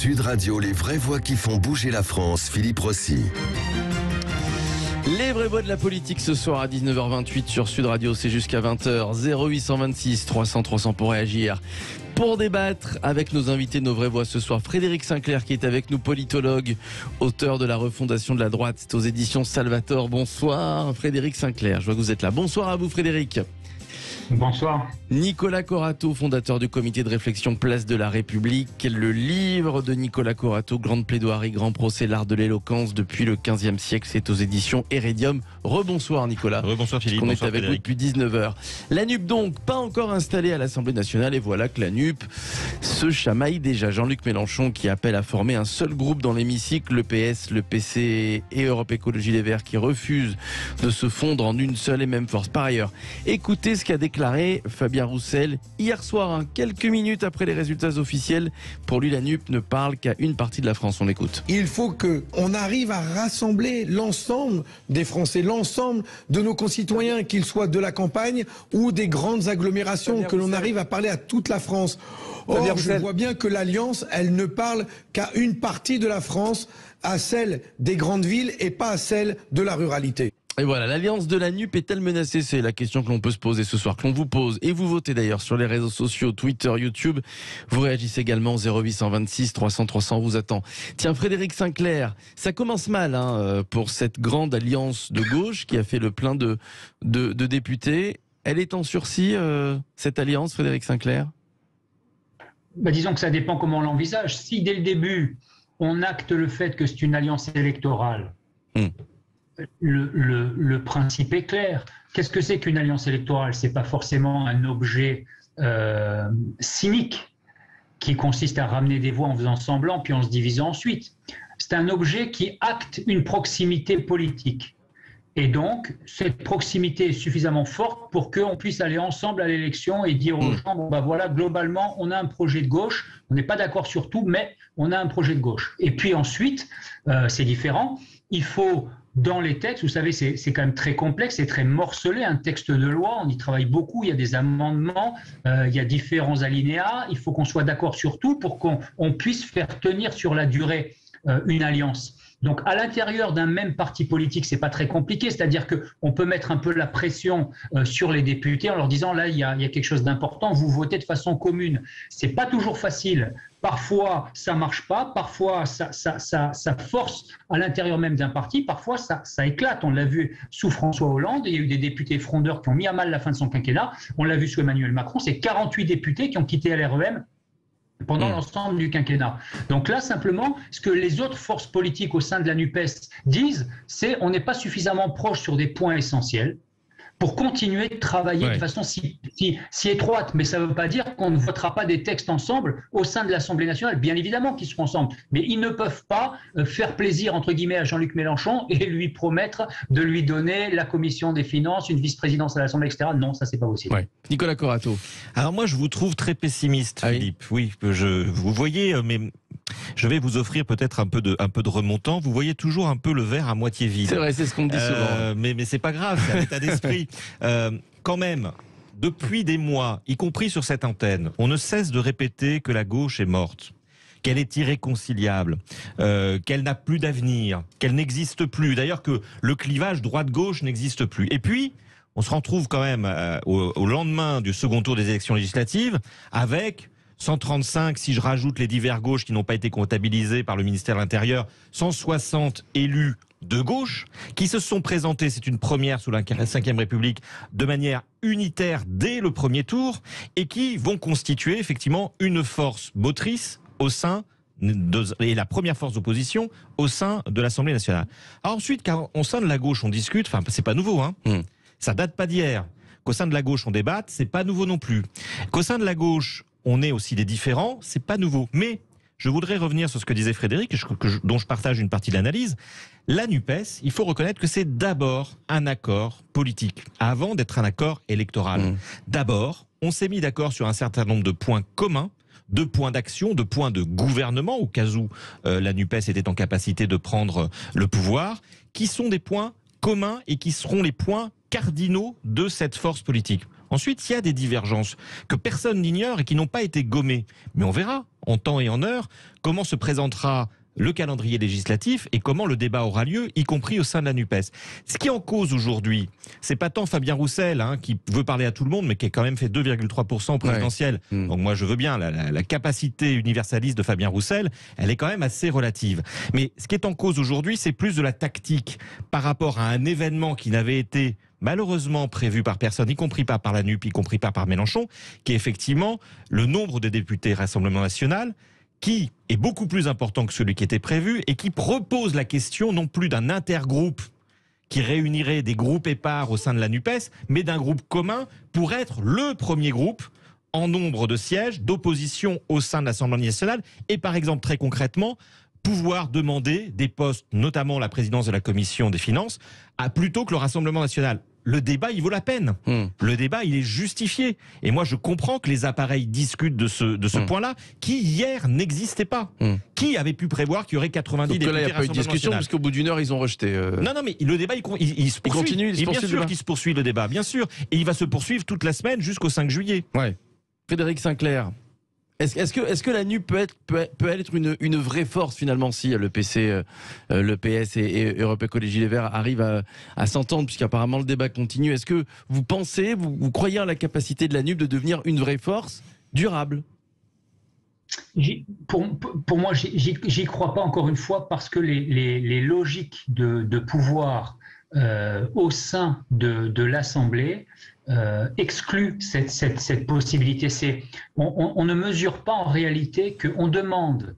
Sud Radio, les vraies voix qui font bouger la France, Philippe Rossi. Les vraies voix de la politique ce soir à 19h28 sur Sud Radio, c'est jusqu'à 20h. 0826 300 300 pour réagir. Pour débattre avec nos invités, nos vraies voix ce soir, Frédéric Sinclair qui est avec nous, politologue, auteur de La refondation de la droite, c'est aux éditions Salvator. Bonsoir Frédéric Sinclair, je vois que vous êtes là. Bonsoir à vous Frédéric. Bonsoir. Nicolas Corato, fondateur du comité de réflexion Place de la République. Le livre de Nicolas Corato, Grande plaidoirie, grand procès, l'art de l'éloquence depuis le 15e siècle, c'est aux éditions Heredium. Rebonsoir Nicolas. Rebonsoir Philippe. On est Bonsoir avec Frédéric. vous depuis 19h. La NUP donc, pas encore installée à l'Assemblée nationale et voilà que la NUP se chamaille déjà. Jean-Luc Mélenchon qui appelle à former un seul groupe dans l'hémicycle, le PS, le PC et Europe Écologie Les Verts qui refusent de se fondre en une seule et même force. Par ailleurs, écoutez ce qu'a déclaré Fabien Roussel hier soir, quelques minutes après les résultats officiels. Pour lui, la NUP ne parle qu'à une partie de la France. On l'écoute. Il faut qu'on arrive à rassembler l'ensemble des Français, l'ensemble de nos concitoyens, qu'ils soient de la campagne ou des grandes agglomérations, que l'on arrive à parler à toute la France. Or, je vois bien que l'Alliance, elle ne parle qu'à une partie de la France, à celle des grandes villes et pas à celle de la ruralité. Et voilà, l'alliance de la NUP est-elle menacée? C'est la question que l'on peut se poser ce soir, que l'on vous pose. Et vous votez d'ailleurs sur les réseaux sociaux, Twitter, YouTube. Vous réagissez également 0826 300 300, on vous attend. Tiens, Frédéric Sinclair, ça commence mal pour cette grande alliance de gauche qui a fait le plein de députés. Elle est en sursis, cette alliance, Frédéric Sinclair? Disons que ça dépend comment on l'envisage. Si dès le début, on acte le fait que c'est une alliance électorale, le principe est clair. Qu'est-ce que c'est qu'une alliance électorale? C'est pas forcément un objet cynique qui consiste à ramener des voix en faisant semblant puis en se divisant ensuite. C'est un objet qui acte une proximité politique. Et donc, cette proximité est suffisamment forte pour qu'on puisse aller ensemble à l'élection et dire aux gens, voilà, globalement, on a un projet de gauche, on n'est pas d'accord sur tout, mais on a un projet de gauche. Et puis ensuite, c'est différent, il faut, dans les textes, vous savez, c'est quand même très complexe, c'est très morcelé, un texte de loi, on y travaille beaucoup, il y a des amendements, il y a différents alinéas, il faut qu'on soit d'accord sur tout pour qu'on puisse faire tenir sur la durée une alliance. Donc, à l'intérieur d'un même parti politique, c'est pas très compliqué. C'est-à-dire qu'on peut mettre un peu la pression sur les députés en leur disant là, il y a quelque chose d'important. Vous votez de façon commune. C'est pas toujours facile. Parfois, ça marche pas. Parfois, ça force à l'intérieur même d'un parti. Parfois, ça éclate. On l'a vu sous François Hollande. Il y a eu des députés frondeurs qui ont mis à mal la fin de son quinquennat. On l'a vu sous Emmanuel Macron. C'est 48 députés qui ont quitté LREM pendant l'ensemble du quinquennat. Donc là, simplement, ce que les autres forces politiques au sein de la NUPES disent, c'est on n'est pas suffisamment proche sur des points essentiels pour continuer de travailler de façon si étroite. Mais ça ne veut pas dire qu'on ne votera pas des textes ensemble au sein de l'Assemblée nationale. Bien évidemment qu'ils seront ensemble. Mais ils ne peuvent pas faire plaisir, entre guillemets, à Jean-Luc Mélenchon et lui promettre de lui donner la commission des finances, une vice-présidence à l'Assemblée, etc. Non, ça, c'est pas possible. Ouais. Nicolas Corato. Alors moi, je vous trouve très pessimiste, Philippe. Oui, vous voyez, mais je vais vous offrir peut-être un peu de remontant. Vous voyez toujours un peu le verre à moitié vide. C'est vrai, c'est ce qu'on me dit souvent. Mais c'est pas grave, c'est un état d'esprit. Quand même, depuis des mois, y compris sur cette antenne, on ne cesse de répéter que la gauche est morte, qu'elle est irréconciliable, qu'elle n'a plus d'avenir, qu'elle n'existe plus. D'ailleurs, que le clivage droite-gauche n'existe plus. Et puis, on se retrouve quand même au lendemain du second tour des élections législatives avec 135, si je rajoute les divers gauches qui n'ont pas été comptabilisés par le ministère de l'Intérieur, 160 élus de gauche qui se sont présentés, c'est une première sous la Ve République, de manière unitaire dès le premier tour et qui vont constituer effectivement une force motrice au sein et la première force d'opposition au sein de l'Assemblée nationale. Alors ensuite, au sein de la gauche, on discute, enfin c'est pas nouveau, ça date pas d'hier. Qu'au sein de la gauche, on débatte, c'est pas nouveau non plus. Qu'au sein de la gauche, on ait aussi des différends, c'est pas nouveau. Mais je voudrais revenir sur ce que disait Frédéric, dont je partage une partie de l'analyse. La NUPES, il faut reconnaître que c'est d'abord un accord politique, avant d'être un accord électoral. D'abord, on s'est mis d'accord sur un certain nombre de points communs, de points d'action, de points de gouvernement, au cas où la NUPES était en capacité de prendre le pouvoir, qui sont des points communs et qui seront les points cardinaux de cette force politique. Ensuite, il y a des divergences que personne n'ignore et qui n'ont pas été gommées. Mais on verra, en temps et en heure, comment se présentera le calendrier législatif et comment le débat aura lieu, y compris au sein de la NUPES. Ce qui est en cause aujourd'hui, c'est pas tant Fabien Roussel, qui veut parler à tout le monde, mais qui a quand même fait 2,3% au présidentiel. Ouais. Donc moi je veux bien, la capacité universaliste de Fabien Roussel, elle est quand même assez relative. Mais ce qui est en cause aujourd'hui, c'est plus de la tactique par rapport à un événement qui n'avait été malheureusement prévu par personne, y compris pas par la NUP, y compris pas par Mélenchon, qui est effectivement le nombre de députés Rassemblement National, qui est beaucoup plus important que celui qui était prévu et qui propose la question non plus d'un intergroupe qui réunirait des groupes épars au sein de la NUPES, mais d'un groupe commun pour être le premier groupe en nombre de sièges d'opposition au sein de l'Assemblée nationale et par exemple très concrètement pouvoir demander des postes, notamment la présidence de la Commission des finances, plutôt que le Rassemblement national. Le débat, il vaut la peine. Le débat, il est justifié. Et moi, je comprends que les appareils discutent de ce point-là, qui hier n'existait pas. Qui avait pu prévoir qu'il y aurait 90 députés Rassemblement national ? Il n'y a pas eu de discussion, parce qu'au bout d'une heure, ils ont rejeté. Non, mais le débat, il se poursuit. Continue, et bien sûr qu'il se poursuit le débat, bien sûr. Et il va se poursuivre toute la semaine jusqu'au 5 juillet. Ouais. Frédéric Sinclair. Est-ce que la NUP peut être une vraie force finalement si le PC, le PS et Europe Écologie Les Verts arrivent à s'entendre, puisqu'apparemment le débat continue. Est-ce que vous pensez, vous croyez en la capacité de la NUP de devenir une vraie force durable ? Pour moi, j'y crois pas encore une fois parce que les logiques de pouvoir au sein de l'Assemblée exclut cette possibilité. On ne mesure pas en réalité qu'on demande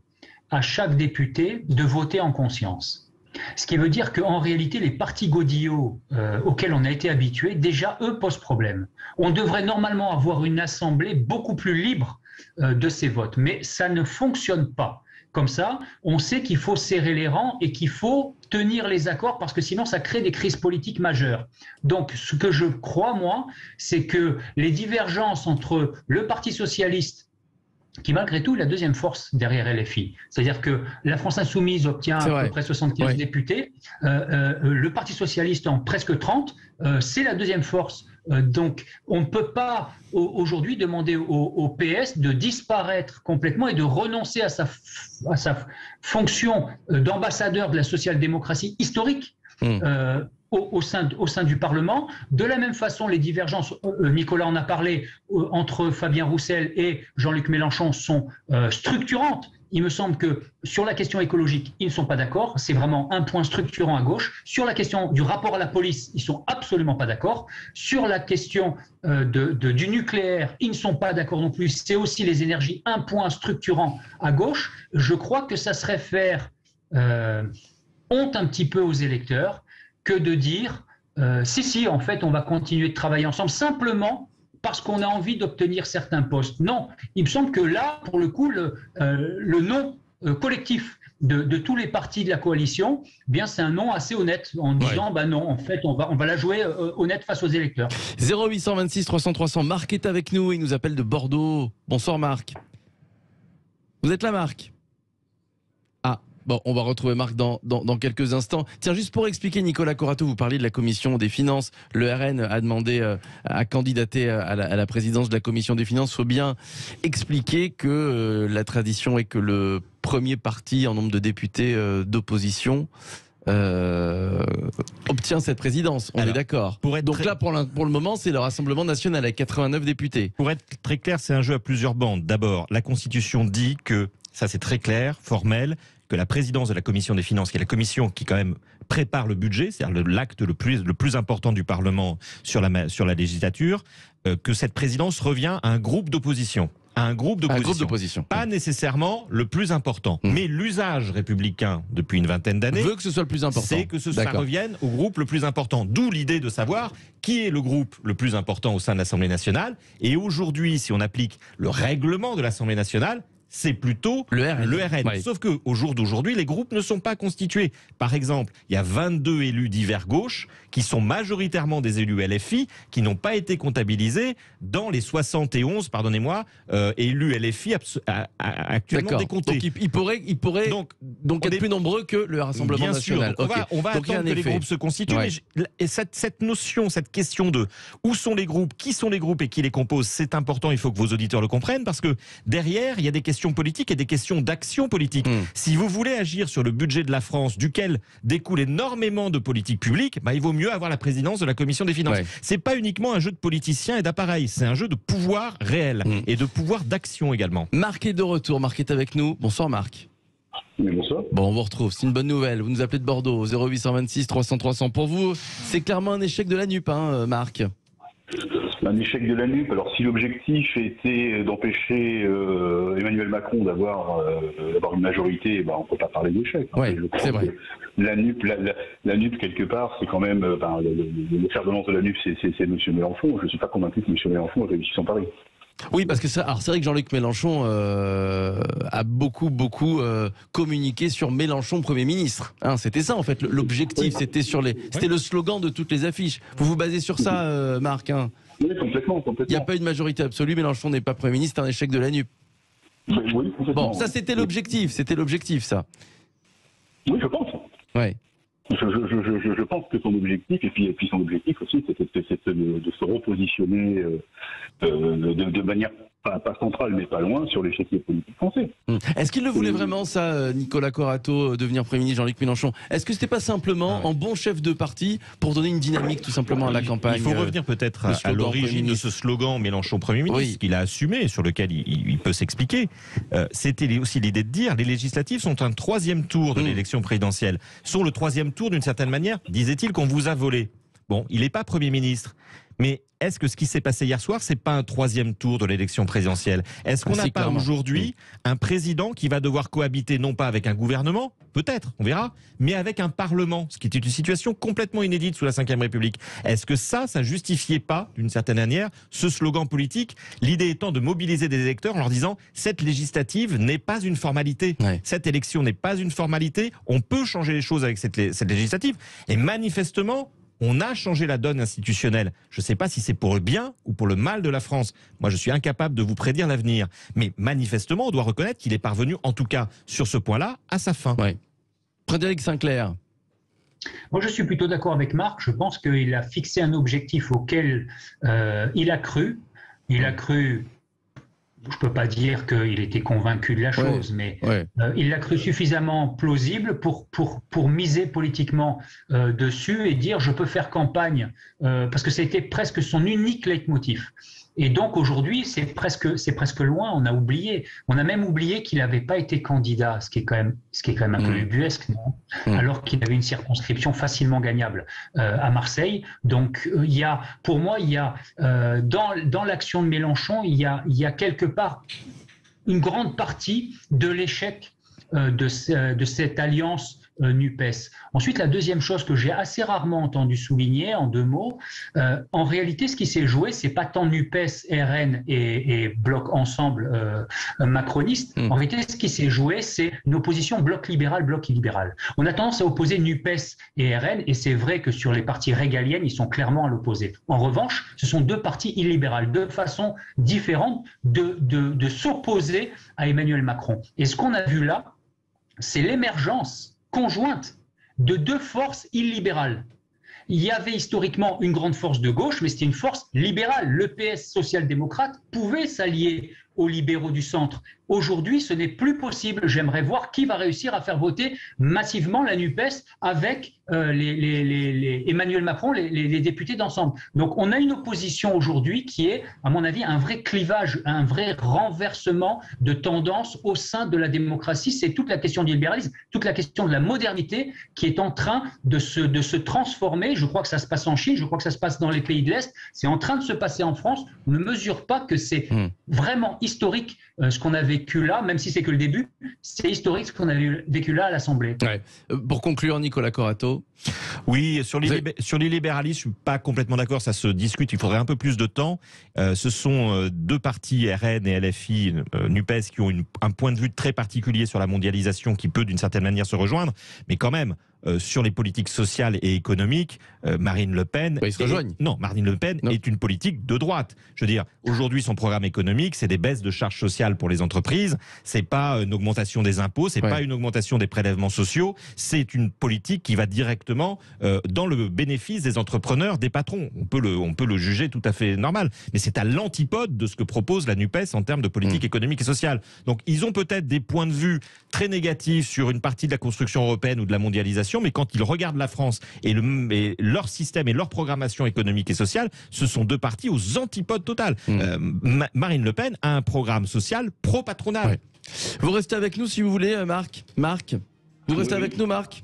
à chaque député de voter en conscience. Ce qui veut dire qu'en réalité, les partis godillots auxquels on a été habitué, déjà, eux, posent problème. On devrait normalement avoir une assemblée beaucoup plus libre de ces votes, mais ça ne fonctionne pas. Comme ça, on sait qu'il faut serrer les rangs et qu'il faut tenir les accords parce que sinon ça crée des crises politiques majeures. Donc ce que je crois, moi, c'est que les divergences entre le Parti socialiste, qui malgré tout est la deuxième force derrière LFI, c'est-à-dire que la France insoumise obtient à peu près 75 députés, le Parti socialiste en presque 30, c'est la deuxième force. Donc on ne peut pas aujourd'hui demander au PS de disparaître complètement et de renoncer à sa fonction d'ambassadeur de la social-démocratie historique au sein du Parlement. De la même façon, les divergences, Nicolas en a parlé, entre Fabien Roussel et Jean-Luc Mélenchon sont structurantes. Il me semble que sur la question écologique, ils ne sont pas d'accord. C'est vraiment un point structurant à gauche. Sur la question du rapport à la police, ils ne sont absolument pas d'accord. Sur la question du nucléaire, ils ne sont pas d'accord non plus. C'est aussi les énergies, un point structurant à gauche. Je crois que ça serait faire honte un petit peu aux électeurs que de dire si, en fait, on va continuer de travailler ensemble simplement parce qu'on a envie d'obtenir certains postes. Non, il me semble que là, pour le coup, le non collectif de tous les partis de la coalition, bien c'est un non assez honnête en disant non, en fait, on va la jouer honnête face aux électeurs. 0826 300 300, Marc est avec nous, il nous appelle de Bordeaux. Bonsoir Marc. Vous êtes là Marc ? Bon, on va retrouver Marc dans quelques instants. Tiens, juste pour expliquer, Nicolas Corato, vous parliez de la commission des finances. Le RN a demandé à candidater à la présidence de la commission des finances. Il faut bien expliquer que la tradition est que le premier parti en nombre de députés d'opposition obtient cette présidence. On est d'accord. Donc là, pour le moment, c'est le Rassemblement national avec 89 députés. Pour être très clair, c'est un jeu à plusieurs bandes. D'abord, la Constitution dit que, ça c'est très clair, formel, que la présidence de la commission des finances, qui est la commission qui quand même prépare le budget, c'est-à-dire l'acte le plus important du Parlement sur la législature, que cette présidence revient à un groupe d'opposition. Un groupe d'opposition. Pas nécessairement le plus important. Mais l'usage républicain, depuis une vingtaine d'années, veut que ce soit le plus important. C'est que ça revienne au groupe le plus important. D'où l'idée de savoir qui est le groupe le plus important au sein de l'Assemblée nationale. Et aujourd'hui, si on applique le règlement de l'Assemblée nationale, c'est plutôt le RN. Ouais. Sauf qu'au jour d'aujourd'hui, les groupes ne sont pas constitués. Par exemple, il y a 22 élus d'hiver gauche qui sont majoritairement des élus LFI qui n'ont pas été comptabilisés dans les 71, pardonnez-moi, élus LFI actuellement décomptés. Donc il pourrait donc être plus nombreux que le Rassemblement national. Bien sûr, on va attendre que les groupes se constituent. Ouais. Et cette notion, cette question de où sont les groupes, qui sont les groupes et qui les composent, c'est important, il faut que vos auditeurs le comprennent, parce que derrière, il y a des questions politiques et des questions d'action politique. Si vous voulez agir sur le budget de la France, duquel découle énormément de politiques publiques, il vaut mieux avoir la présidence de la Commission des finances. C'est pas uniquement un jeu de politiciens et d'appareils, c'est un jeu de pouvoir réel et de pouvoir d'action également. Marc est de retour, Marc est avec nous. Bonsoir Marc. Oui, bonsoir. Bon, on vous retrouve, c'est une bonne nouvelle. Vous nous appelez de Bordeaux, 0826 300 300. Pour vous, c'est clairement un échec de la NUP, Marc. Un échec de la NUP. Alors, si l'objectif était d'empêcher Emmanuel Macron d'avoir une majorité, on ne peut pas parler d'échec. Oui, c'est vrai. La NUP, la NUP, quelque part, c'est quand même le fer de lance de la NUP, c'est M. Mélenchon. Je ne suis pas convaincu que M. Mélenchon ait réussi son pari. Oui, parce que c'est vrai que Jean-Luc Mélenchon a beaucoup communiqué sur Mélenchon Premier ministre. C'était ça en fait l'objectif, c'était le slogan de toutes les affiches. Vous vous basez sur ça, Marc Oui, complètement. Il n'y a pas eu de majorité absolue, Mélenchon n'est pas Premier ministre, c'est un échec de la NUP. Oui, complètement. Bon, ça c'était l'objectif, ça. Oui, je pense. Ouais. Je pense que son objectif, et puis son objectif aussi, c'est de se repositionner de manière pas centrale, mais pas loin, sur l'échiquier politique français. Est-ce qu'il le voulait vraiment, ça, Nicolas Corato, devenir Premier ministre, Jean-Luc Mélenchon? Est-ce que c'était pas simplement en bon chef de parti pour donner une dynamique tout simplement à la campagne? Il faut revenir peut-être à l'origine de ce slogan Mélenchon Premier ministre, qu'il a assumé, sur lequel il peut s'expliquer. C'était aussi l'idée de dire les législatives sont un troisième tour de l'élection présidentielle, sont le troisième tour d'une certaine manière, disait-il, qu'on vous a volé. Bon, il n'est pas Premier ministre, mais est-ce que ce qui s'est passé hier soir, c'est pas un troisième tour de l'élection présidentielle? Est-ce qu'on n'a pas aujourd'hui un président qui va devoir cohabiter non pas avec un gouvernement, peut-être, on verra, mais avec un parlement, ce qui est une situation complètement inédite sous la Ve République? Est-ce que ça justifiait pas, d'une certaine manière, ce slogan politique, l'idée étant de mobiliser des électeurs en leur disant cette législative n'est pas une formalité, cette élection n'est pas une formalité, on peut changer les choses avec cette législative, et manifestement, on a changé la donne institutionnelle. Je ne sais pas si c'est pour le bien ou pour le mal de la France. Moi, je suis incapable de vous prédire l'avenir. Mais manifestement, on doit reconnaître qu'il est parvenu, en tout cas sur ce point-là, à sa fin. Frédéric Sinclair. Moi, je suis plutôt d'accord avec Marc. Je pense qu'il a fixé un objectif auquel il a cru. Il a cru... Je ne peux pas dire qu'il était convaincu de la chose, mais il l'a cru suffisamment plausible pour miser politiquement dessus et dire je peux faire campagne, parce que c'était presque son unique leitmotiv. Et donc aujourd'hui, c'est presque loin, on a oublié. On a même oublié qu'il n'avait pas été candidat, ce qui est quand même un peu ubuesque, non alors qu'il avait une circonscription facilement gagnable à Marseille. Donc pour moi, il y a dans l'action de Mélenchon, il y a quelque part une grande partie de l'échec de cette alliance NUPES. Ensuite, la deuxième chose que j'ai assez rarement entendu souligner en deux mots, en réalité, ce qui s'est joué, c'est pas tant NUPES, RN et bloc ensemble macroniste. En réalité, ce qui s'est joué, c'est une opposition bloc libéral, bloc illibéral. On a tendance à opposer NUPES et RN, et c'est vrai que sur les parties régaliennes, ils sont clairement à l'opposé. En revanche, ce sont deux partis illibérales, deux façons différentes de s'opposer à Emmanuel Macron. Et ce qu'on a vu là, c'est l'émergence conjointe de deux forces illibérales. Il y avait historiquement une grande force de gauche, mais c'était une force libérale. Le PS social-démocrate pouvait s'allier aux libéraux du centre. Aujourd'hui, ce n'est plus possible. J'aimerais voir qui va réussir à faire voter massivement la NUPES avec Emmanuel Macron, les députés d'ensemble. Donc on a une opposition aujourd'hui qui est, à mon avis, un vrai clivage, un vrai renversement de tendance au sein de la démocratie. C'est toute la question du libéralisme, toute la question de la modernité qui est en train de se transformer. Je crois que ça se passe en Chine, je crois que ça se passe dans les pays de l'Est. C'est en train de se passer en France. On ne mesure pas que c'est vraiment historique ce qu'on a vécu là, même si c'est que le début, c'est historique ce qu'on a vécu là à l'Assemblée. Ouais. Pour conclure, Nicolas Corato. Oui, sur l'illibéralisme, je suis pas complètement d'accord, ça se discute, il faudrait un peu plus de temps. Ce sont deux partis, RN et LFI, NUPES, qui ont un point de vue très particulier sur la mondialisation qui peut d'une certaine manière se rejoindre, mais quand même, sur les politiques sociales et économiques, Marine Le Pen... Ils se rejoignent. Non, Marine Le Pen est une politique de droite. Je veux dire, aujourd'hui, son programme économique, c'est des baisses de charges sociales pour les entreprises, c'est pas une augmentation des impôts, c'est pas une augmentation des prélèvements sociaux, c'est une politique qui va directement dans le bénéfice des entrepreneurs, des patrons. On peut le juger tout à fait normal, mais c'est à l'antipode de ce que propose la NUPES en termes de politique économique et sociale. Donc, ils ont peut-être des points de vue très négatifs sur une partie de la construction européenne ou de la mondialisation, mais quand ils regardent la France et leur système et leur programmation économique et sociale, ce sont deux partis aux antipodes totales. Marine Le Pen a un programme social pro-patronal. Ouais. Vous restez avec nous si vous voulez, Marc. Marc, vous restez avec nous, Marc?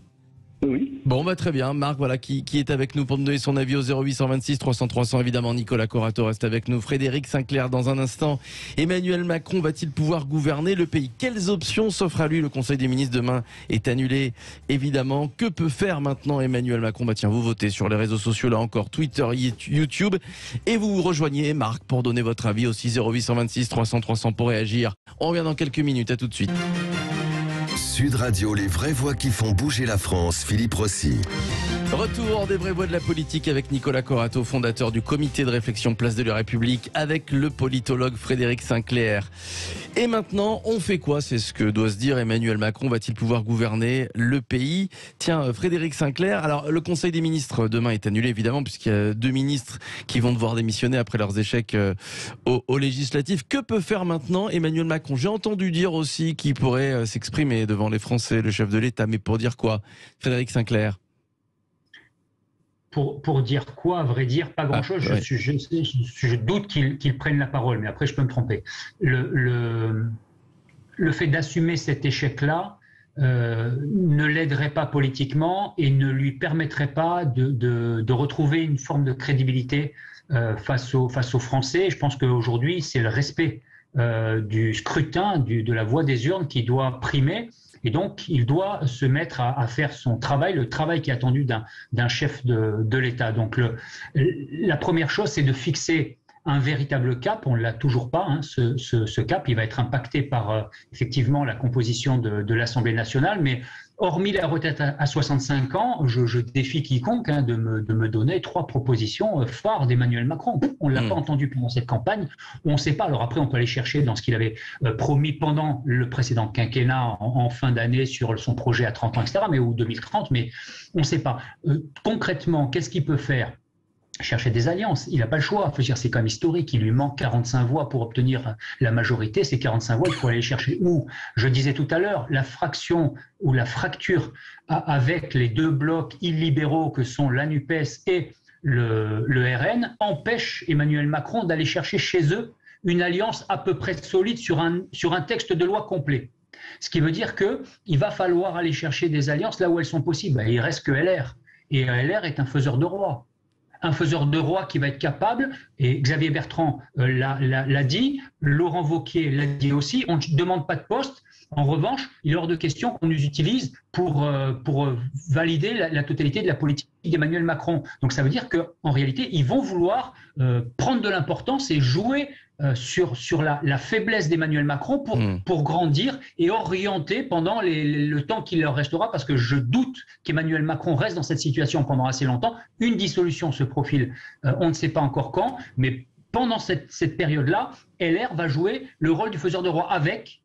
Oui. Bon, très bien. Marc, voilà, qui est avec nous pour nous donner son avis au 0826 300 300. Évidemment, Nicolas Corato reste avec nous. Frédéric Sinclair, dans un instant. Emmanuel Macron va-t-il pouvoir gouverner le pays? Quelles options s'offrent à lui? Le Conseil des ministres demain est annulé, évidemment. Que peut faire maintenant Emmanuel Macron? Tiens, vous votez sur les réseaux sociaux, là encore, Twitter, YouTube. Et vous rejoignez Marc pour donner votre avis aussi. 0826 300 300 pour réagir. On revient dans quelques minutes. À tout de suite. Sud Radio, les vraies voix qui font bouger la France, Philippe Rossi. Retour des vraies voix de la politique avec Nicolas Corato, fondateur du comité de réflexion Place de la République, avec le politologue Frédéric Sinclair. Et maintenant, on fait quoi? C'est ce que doit se dire Emmanuel Macron. Va-t-il pouvoir gouverner le pays? Tiens, Frédéric Sinclair, alors le Conseil des ministres demain est annulé évidemment puisqu'il y a 2 ministres qui vont devoir démissionner après leurs échecs aux législatives. Que peut faire maintenant Emmanuel Macron? J'ai entendu dire aussi qu'il pourrait s'exprimer devant les Français, le chef de l'État, mais pour dire quoi, Frédéric Sinclair? Pour dire quoi, à vrai dire, pas grand-chose. Je doute qu'il prenne la parole, mais après, je peux me tromper. Le fait d'assumer cet échec-là ne l'aiderait pas politiquement et ne lui permettrait pas de retrouver une forme de crédibilité face aux Français. Et je pense qu'aujourd'hui, c'est le respect du scrutin, de la voix des urnes qui doit primer. Et donc, il doit se mettre à faire son travail, le travail qui est attendu d'un chef de l'État. Donc, la première chose, c'est de fixer un véritable cap. On ne l'a toujours pas, hein, ce cap. Il va être impacté par, effectivement, la composition de l'Assemblée nationale. Mais hormis la retraite à 65 ans, je défie quiconque de me donner 3 propositions phares d'Emmanuel Macron. On ne l'a pas entendu pendant cette campagne. On ne sait pas. Alors après, on peut aller chercher dans ce qu'il avait promis pendant le précédent quinquennat en fin d'année sur son projet à 30 ans, etc., ou 2030, mais on ne sait pas. Concrètement, qu'est-ce qu'il peut faire? Chercher des alliances, il n'a pas le choix. C'est quand même historique, il lui manque 45 voix pour obtenir la majorité. Ces 45 voix, il faut aller les chercher où? Je disais tout à l'heure, la fraction ou la fracture avec les 2 blocs illibéraux que sont la NUPES et le RN empêche Emmanuel Macron d'aller chercher chez eux une alliance à peu près solide sur un texte de loi complet. Ce qui veut dire qu'il va falloir aller chercher des alliances là où elles sont possibles. Il reste que LR. Et LR est un faiseur de roi. Un faiseur de roi qui va être capable, et Xavier Bertrand l'a dit, Laurent Wauquiez l'a dit aussi, on ne demande pas de poste. En revanche, il est hors de question qu'on nous utilise pour valider la totalité de la politique d'Emmanuel Macron. Donc ça veut dire qu'en réalité, ils vont vouloir prendre de l'importance et jouer sur la faiblesse d'Emmanuel Macron pour grandir et orienter pendant le temps qu'il leur restera, parce que je doute qu'Emmanuel Macron reste dans cette situation pendant assez longtemps. Une dissolution se profile, on ne sait pas encore quand, mais pendant cette période-là, LR va jouer le rôle du faiseur de roi avec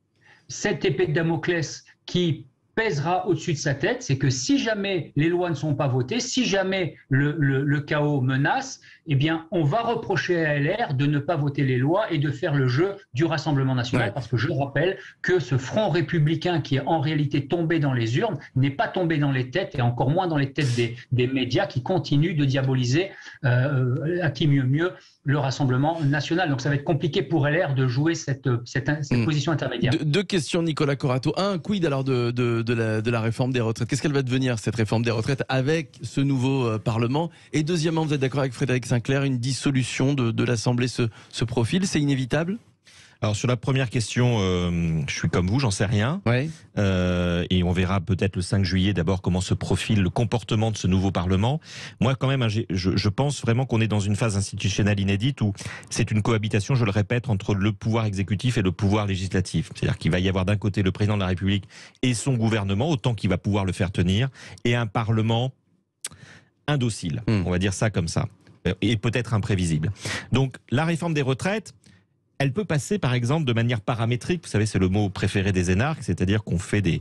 cette épée de Damoclès qui pèsera au-dessus de sa tête. C'est que si jamais les lois ne sont pas votées, si jamais le chaos menace, eh bien, on va reprocher à LR de ne pas voter les lois et de faire le jeu du Rassemblement national. Parce que je rappelle que ce front républicain qui est en réalité tombé dans les urnes n'est pas tombé dans les têtes, et encore moins dans les têtes des médias qui continuent de diaboliser à qui mieux le Rassemblement national. Donc ça va être compliqué pour LR de jouer cette position intermédiaire. 2 questions, Nicolas Corato. Un, quid alors de la réforme des retraites? Qu'est-ce qu'elle va devenir, cette réforme des retraites, avec ce nouveau Parlement? Et deuxièmement, vous êtes d'accord avec Frédéric Sinclair, une dissolution de l'Assemblée se profile, c'est inévitable? Alors sur la première question, je suis comme vous, j'en sais rien. Ouais. Et on verra peut-être le 5 juillet d'abord comment se profile le comportement de ce nouveau Parlement. Moi quand même, je pense vraiment qu'on est dans une phase institutionnelle inédite où c'est une cohabitation, je le répète, entre le pouvoir exécutif et le pouvoir législatif. C'est-à-dire qu'il va y avoir d'un côté le président de la République et son gouvernement, autant qu'il va pouvoir le faire tenir, et un Parlement indocile, on va dire ça comme ça, et peut-être imprévisible. Donc la réforme des retraites, elle peut passer, par exemple, de manière paramétrique. Vous savez, c'est le mot préféré des énarques, c'est-à-dire qu'on fait des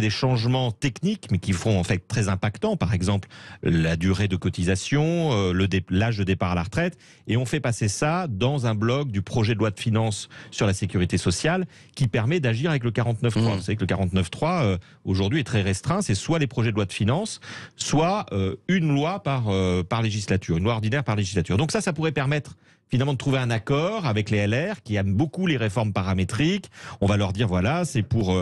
changements techniques, mais qui font en fait très impactants. Par exemple, la durée de cotisation, l'âge de départ à la retraite, et on fait passer ça dans un bloc du projet de loi de finances sur la sécurité sociale, qui permet d'agir avec le 49.3. Vous savez que le 49.3 aujourd'hui est très restreint. C'est soit les projets de loi de finances, soit une loi par législature, une loi ordinaire par législature. Donc ça pourrait permettre finalement de trouver un accord avec les LR qui aiment beaucoup les réformes paramétriques. On va leur dire voilà, c'est pour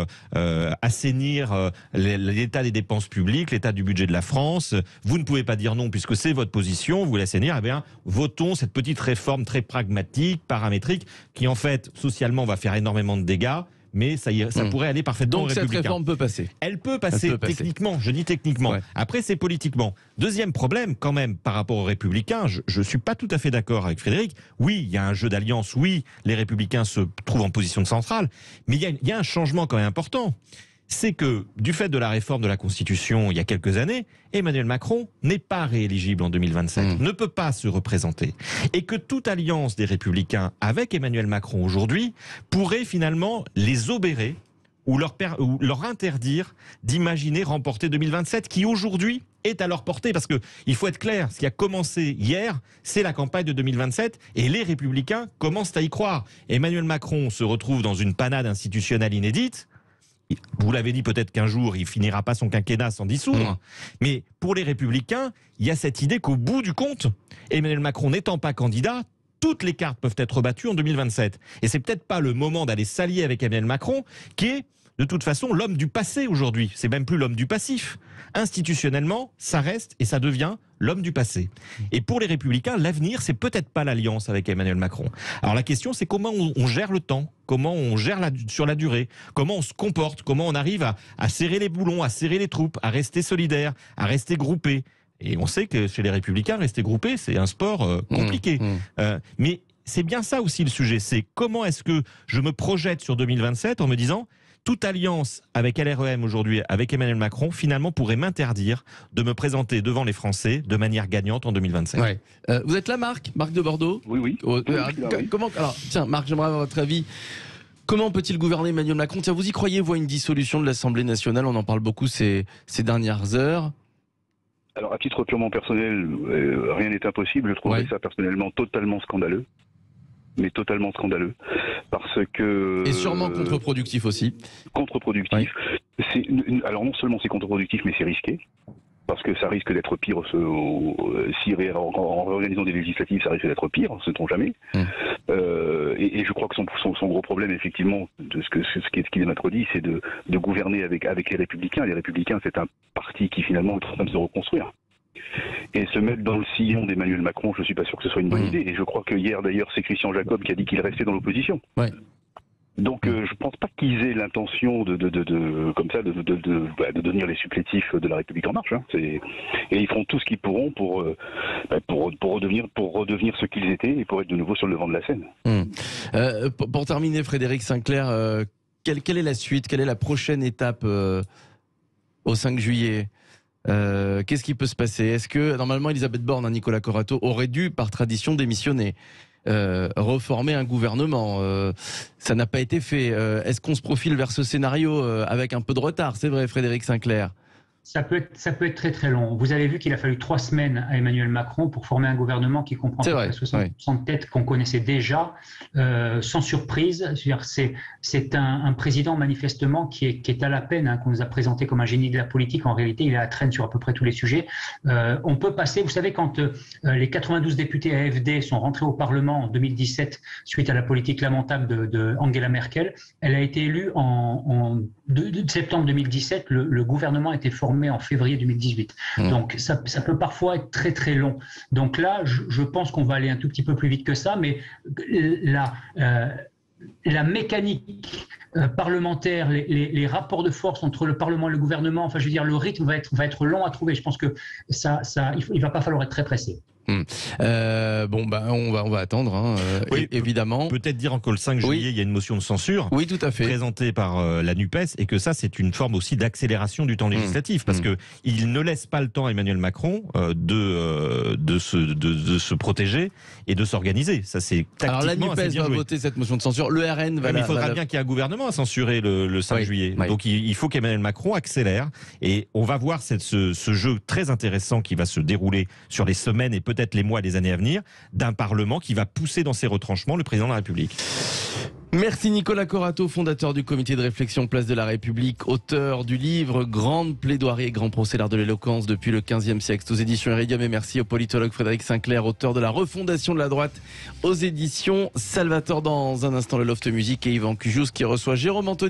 assainir l'état des dépenses publiques, l'état du budget de la France. Vous ne pouvez pas dire non puisque c'est votre position, vous voulez assainir. Eh bien, votons cette petite réforme très pragmatique, paramétrique, qui en fait socialement va faire énormément de dégâts. Mais ça pourrait aller parfaitement aux Républicains. Donc cette réforme peut passer. Elle peut passer techniquement, je dis techniquement. Ouais. Après, c'est politiquement. Deuxième problème, quand même, par rapport aux Républicains, je ne suis pas tout à fait d'accord avec Frédéric. Oui, il y a un jeu d'alliance, oui, les Républicains se trouvent en position centrale, mais il y a un changement quand même important. C'est que, du fait de la réforme de la Constitution il y a quelques années, Emmanuel Macron n'est pas rééligible en 2027, ne peut pas se représenter. Et que toute alliance des Républicains avec Emmanuel Macron aujourd'hui pourrait finalement les obérer ou leur interdire d'imaginer remporter 2027, qui aujourd'hui est à leur portée. Parce qu'il faut être clair, ce qui a commencé hier, c'est la campagne de 2027, et les Républicains commencent à y croire. Emmanuel Macron se retrouve dans une panade institutionnelle inédite. Vous l'avez dit, peut-être qu'un jour, il finira pas son quinquennat sans dissoudre. Mais pour les Républicains, il y a cette idée qu'au bout du compte, Emmanuel Macron n'étant pas candidat, toutes les cartes peuvent être battues en 2027. Et c'est peut-être pas le moment d'aller s'allier avec Emmanuel Macron, qui est, de toute façon, l'homme du passé aujourd'hui. C'est même plus l'homme du passif. Institutionnellement, ça reste et ça devient l'homme du passé. Et pour les Républicains, l'avenir, c'est peut-être pas l'alliance avec Emmanuel Macron. Alors la question, c'est comment on gère le temps, comment on gère sur la durée, comment on se comporte, comment on arrive à serrer les boulons, à serrer les troupes, à rester solidaires, à rester groupés. Et on sait que chez les Républicains, rester groupés, c'est un sport compliqué. Mais c'est bien ça aussi le sujet, c'est comment est-ce que je me projette sur 2027 en me disant toute alliance avec LREM aujourd'hui, avec Emmanuel Macron, finalement pourrait m'interdire de me présenter devant les Français de manière gagnante en 2027. Ouais. Vous êtes là, Marc de Bordeaux ? Oui. Comment, alors, tiens, Marc, j'aimerais avoir votre avis. Comment peut-il gouverner Emmanuel Macron ? Tiens, vous y croyez, vous, à une dissolution de l'Assemblée nationale ? On en parle beaucoup ces dernières heures. Alors, à titre purement personnel, rien n'est impossible. Je trouverais ça personnellement totalement scandaleux. Mais totalement scandaleux. Parce que... Et sûrement contre-productif aussi. Contre-productif. Alors, non seulement c'est contre-productif, mais c'est risqué. Parce que ça risque d'être pire, en réorganisant des législatives, ça risque d'être pire, sait-on jamais. Et je crois que son gros problème, effectivement, de ce qu'il m'introduit, c'est de gouverner avec les Républicains. Les Républicains, c'est un parti qui finalement est en train de se reconstruire. Et se mettre dans le sillon d'Emmanuel Macron, je ne suis pas sûr que ce soit une bonne idée. Et je crois que hier, d'ailleurs, c'est Christian Jacob qui a dit qu'il restait dans l'opposition. Ouais. Donc, je ne pense pas qu'ils aient l'intention de devenir les supplétifs de la République en marche. Hein. Et ils feront tout ce qu'ils pourront pour redevenir ce qu'ils étaient et pour être de nouveau sur le devant de la scène. Pour terminer, Frédéric Sinclair, quelle est la suite ? Quelle est la prochaine étape au 5 juillet ? Qu'est-ce qui peut se passer ? Est-ce que, normalement, Elisabeth Borne, Nicolas Corato, aurait dû, par tradition, démissionner, reformer un gouvernement ? Ça n'a pas été fait. Est-ce qu'on se profile vers ce scénario avec un peu de retard ? C'est vrai, Frédéric Sinclair. Ça peut être très très long. Vous avez vu qu'il a fallu 3 semaines à Emmanuel Macron pour former un gouvernement qui comprend 60% de têtes qu'on connaissait déjà, sans surprise. C'est un président manifestement qui est à la peine, hein, qu'on nous a présenté comme un génie de la politique. En réalité, il est à la traîne sur à peu près tous les sujets. On peut passer, vous savez, quand les 92 députés AfD sont rentrés au Parlement en 2017 suite à la politique lamentable de Angela Merkel, elle a été élue en septembre 2017. Le gouvernement a été formé en février 2018. Donc ça peut parfois être très très long. Donc là, je pense qu'on va aller un tout petit peu plus vite que ça, mais là, la mécanique parlementaire, les rapports de force entre le Parlement et le gouvernement, enfin je veux dire, le rythme va être long à trouver. Je pense que il va pas falloir être très pressé. On va attendre, hein, oui, évidemment. Peut-être dire que le 5 juillet, il y a une motion de censure tout à fait. présentée par la NUPES, et que ça, c'est une forme aussi d'accélération du temps législatif, parce que il ne laisse pas le temps à Emmanuel Macron de se protéger et de s'organiser. Ça, c'est tactiquement. Alors la NUPES va voter cette motion de censure. Le RN va. Mais il faudra bien qu'il y ait un gouvernement à censurer le 5 juillet. Oui. Donc il faut qu'Emmanuel Macron accélère, et on va voir ce jeu très intéressant qui va se dérouler sur les semaines et peut-être les mois et les années à venir, d'un Parlement qui va pousser dans ses retranchements le président de la République. Merci Nicolas Corato, fondateur du comité de réflexion Place de la République, auteur du livre Grande plaidoirie et grand procès, l'art de l'éloquence depuis le XVe siècle aux éditions Iridium. Et merci au politologue Frédéric Sinclair, auteur de La refondation de la droite aux éditions Salvator. Dans un instant, le Loft Musique et Yvan Cujous qui reçoit Jérôme Anthony.